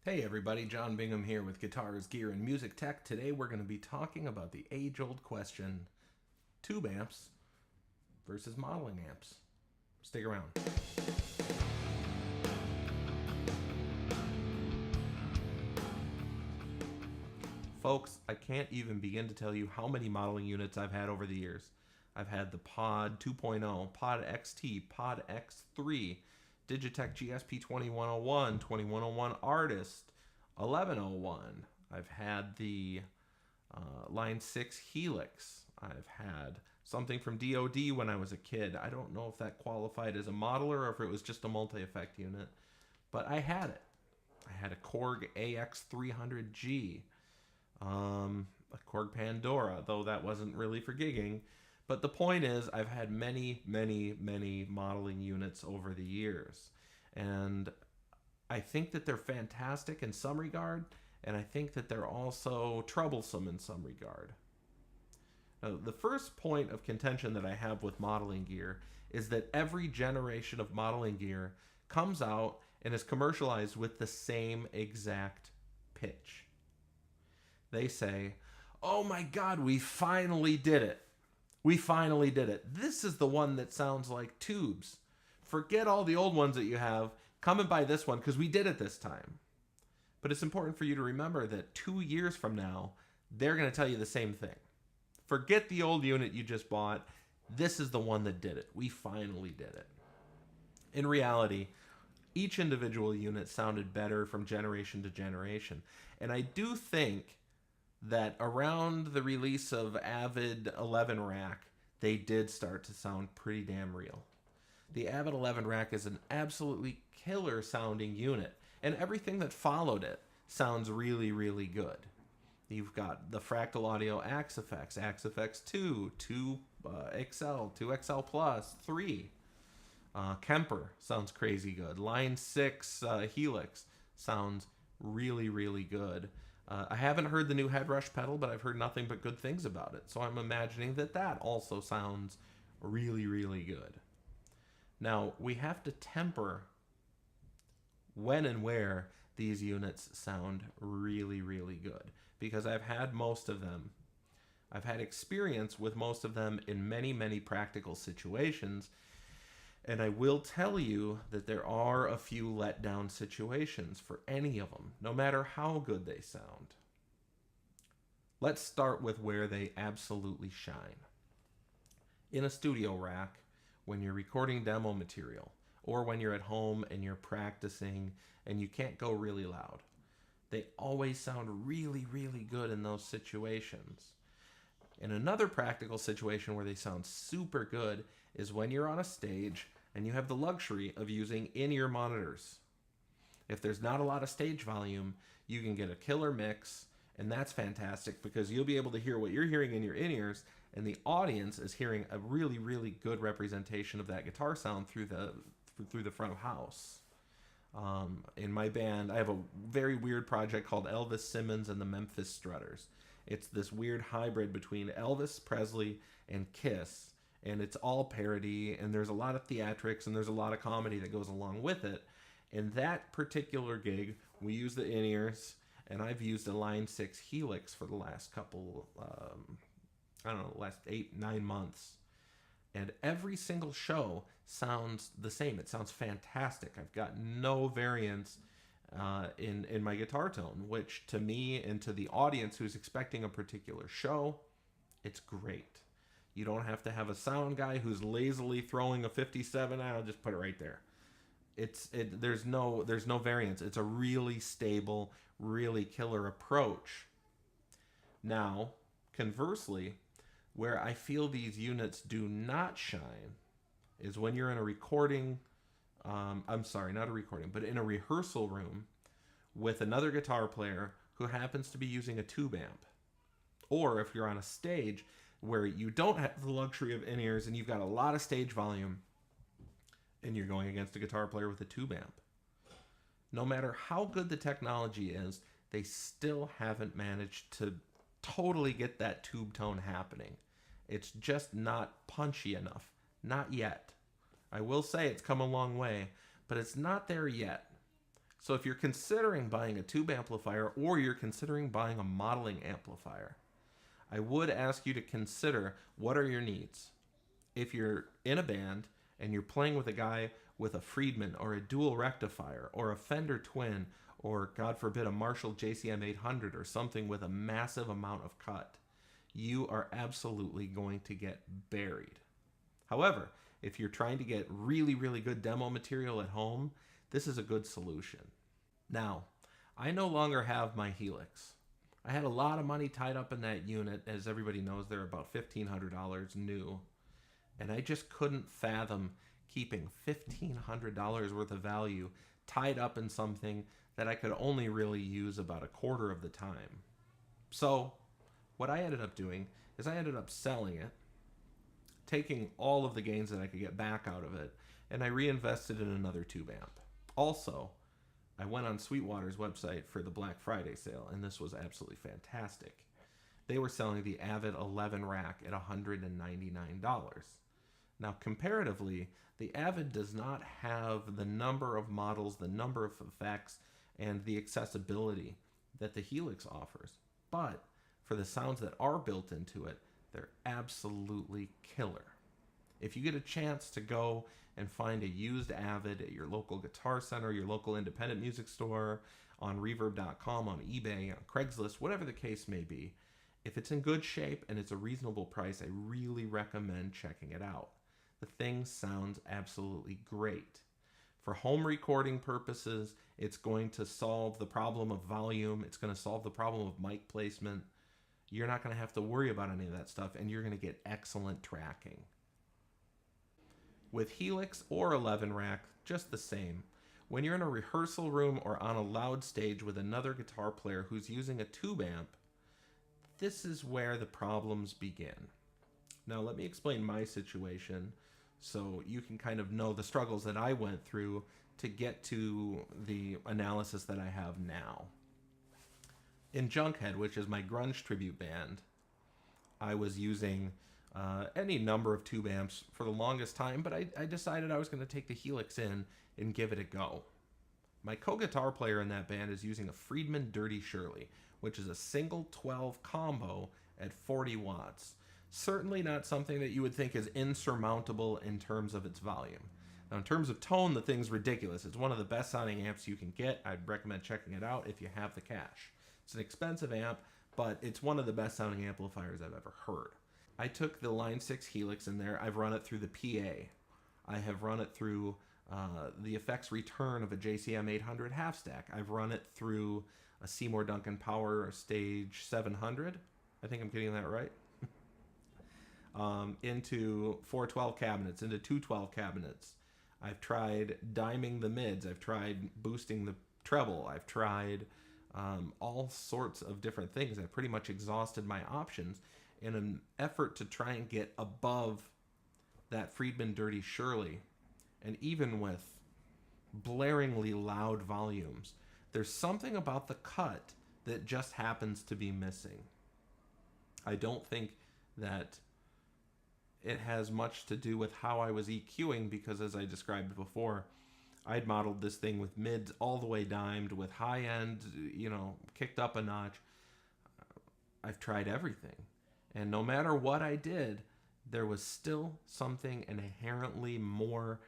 Hey everybody, John Bingham here with Guitars, Gear, and Music Tech. Today we're going to be talking about the age-old question, tube amps versus modeling amps. Stick around. Folks, I can't even begin to tell you how many modeling units I've had over the years. I've had the Pod 2.0, Pod XT, Pod X3, Digitech GSP 2101, 2101 Artist, 1101. I've had the Line 6 Helix. I've had something from DoD when I was a kid. I don't know if that qualified as a modeler or if it was just a multi-effect unit, but I had it. I had a Korg AX300G, a Korg Pandora, though that wasn't really for gigging. But the point is, I've had many modeling units over the years. And I think that they're fantastic in some regard, and I think that they're also troublesome in some regard. Now, the first point of contention that I have with modeling gear is that every generation of modeling gear comes out and is commercialized with the same exact pitch. They say, "Oh my God, we finally did it. We finally did it. This is the one that sounds like tubes. Forget all the old ones that you have. Come and buy this one because we did it this time." But it's important for you to remember that 2 years from now, they're going to tell you the same thing. Forget the old unit you just bought. This is the one that did it. We finally did it. In reality, each individual unit sounded better from generation to generation. And I do think that around the release of Avid 11 Rack, they did start to sound pretty damn real. The Avid 11 Rack is an absolutely killer sounding unit, and everything that followed it sounds really good. You've got the Fractal Audio Axe FX 2, 2XL, 2XL Plus, 3. Kemper sounds crazy good. Line 6 Helix sounds really good. I haven't heard the new Headrush pedal, but I've heard nothing but good things about it. So I'm imagining that that also sounds really good. Now, we have to temper when and where these units sound really good, because I've had most of them. I've had experience with most of them in many practical situations, and I will tell you that there are a few letdown situations for any of them, no matter how good they sound. Let's start with where they absolutely shine. In a studio rack, when you're recording demo material, or when you're at home and you're practicing and you can't go really loud, they always sound really good in those situations. And another practical situation where they sound super good is when you're on a stage and you have the luxury of using in-ear monitors. If there's not a lot of stage volume, you can get a killer mix, and that's fantastic because you'll be able to hear what you're hearing in your in-ears, and the audience is hearing a really good representation of that guitar sound through the front of house. In my band, I have a very weird project called Elvis Simmons and the Memphis Strutters. It's this weird hybrid between Elvis Presley and Kiss, and it's all parody, and there's a lot of theatrics, and there's a lot of comedy that goes along with it. In that particular gig, we use the in-ears, and I've used a Line 6 Helix for the last couple, last 8-9 months. And every single show sounds the same. It sounds fantastic. I've got no variance in my guitar tone, which to me and to the audience who's expecting a particular show, it's great. You don't have to have a sound guy who's lazily throwing a 57. I'll just put it right there. There's no variance. It's a really stable, really killer approach. Now, conversely, where I feel these units do not shine is when you're in a recording, but in a rehearsal room with another guitar player who happens to be using a tube amp. Or if you're on a stage where you don't have the luxury of in-ears and you've got a lot of stage volume and you're going against a guitar player with a tube amp. No matter how good the technology is, they still haven't managed to totally get that tube tone happening. It's just not punchy enough. Not yet. I will say it's come a long way, but it's not there yet. So if you're considering buying a tube amplifier or you're considering buying a modeling amplifier, I would ask you to consider what are your needs. If you're in a band and you're playing with a guy with a Friedman or a dual rectifier or a Fender Twin or, God forbid, a Marshall JCM 800 or something with a massive amount of cut, you are absolutely going to get buried. However, if you're trying to get really, really good demo material at home, this is a good solution. Now, I no longer have my Helix. I had a lot of money tied up in that unit. As everybody knows, they're about $1,500 new. And I just couldn't fathom keeping $1,500 worth of value tied up in something that I could only really use about a quarter of the time. So, what I ended up doing is I ended up selling it, taking all of the gains that I could get back out of it, and I reinvested in another tube amp. Also, I went on Sweetwater's website for the Black Friday sale, and this was absolutely fantastic. They were selling the Avid 11 rack at $199. Now, comparatively, the Avid does not have the number of models, the number of effects, and the accessibility that the Helix offers. But for the sounds that are built into it, they're absolutely killer. If you get a chance to go and find a used Avid at your local Guitar Center, your local independent music store, on Reverb.com, on eBay, on Craigslist, whatever the case may be, if it's in good shape and it's a reasonable price, I really recommend checking it out. The thing sounds absolutely great. For home recording purposes, it's going to solve the problem of volume. It's going to solve the problem of mic placement. You're not going to have to worry about any of that stuff, and you're going to get excellent tracking. With Helix or 11 rack, just the same. When you're in a rehearsal room or on a loud stage with another guitar player who's using a tube amp, this is where the problems begin. Now, let me explain my situation so you can kind of know the struggles that I went through to get to the analysis that I have now. In Junkhead, which is my grunge tribute band, I was using any number of tube amps for the longest time, but I decided I was going to take the Helix in and give it a go. My co-guitar player in that band is using a Friedman Dirty Shirley, which is a single 12 combo at 40 watts. Certainly not something that you would think is insurmountable in terms of its volume. Now, in terms of tone, the thing's ridiculous. It's one of the best sounding amps you can get. I'd recommend checking it out if you have the cash. It's an expensive amp, but it's one of the best sounding amplifiers I've ever heard. I took the Line 6 Helix in there. I've run it through the PA. I have run it through the effects return of a JCM 800 half stack. I've run it through a Seymour Duncan Power Stage 700. I think I'm getting that right. Into 412 cabinets, into 212 cabinets. I've tried diming the mids. I've tried boosting the treble. I've tried all sorts of different things. I've pretty much exhausted my options in an effort to try and get above that Friedman Dirty Shirley. And even with blaringly loud volumes, there's something about the cut that just happens to be missing. I don't think that it has much to do with how I was EQing, because as I described before, I'd modeled this thing with mids all the way dimed, with high end, kicked up a notch. I've tried everything. And no matter what I did, there was still something inherently more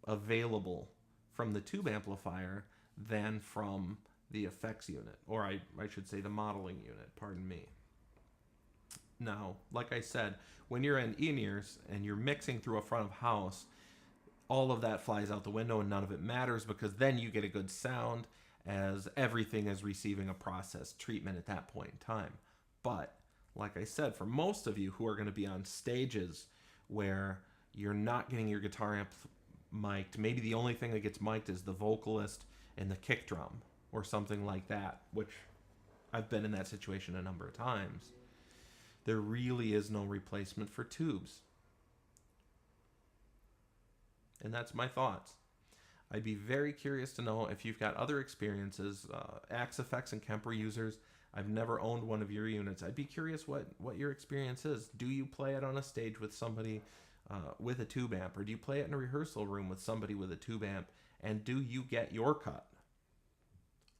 available from the tube amplifier than from the effects unit, or I should say the modeling unit, pardon me. Now, like I said, when you're in in-ears and you're mixing through a front of house, all of that flies out the window and none of it matters, because then you get a good sound as everything is receiving a processed treatment at that point in time. But, like I said, for most of you who are going to be on stages where you're not getting your guitar amp mic'd, maybe the only thing that gets mic'd is the vocalist and the kick drum or something like that, which I've been in that situation a number of times. There really is no replacement for tubes. And that's my thoughts. I'd be very curious to know if you've got other experiences, Axe Effects and Kemper users. I've never owned one of your units. I'd be curious what your experience is. Do you play it on a stage with somebody with a tube amp, or do you play it in a rehearsal room with somebody with a tube amp, and do you get your cut?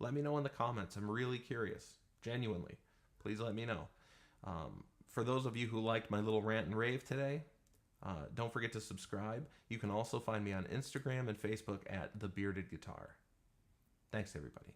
Let me know in the comments. I'm really curious. Genuinely. Please let me know. For those of you who liked my little rant and rave today, don't forget to subscribe. You can also find me on Instagram and Facebook at The Bearded Guitar. Thanks, everybody.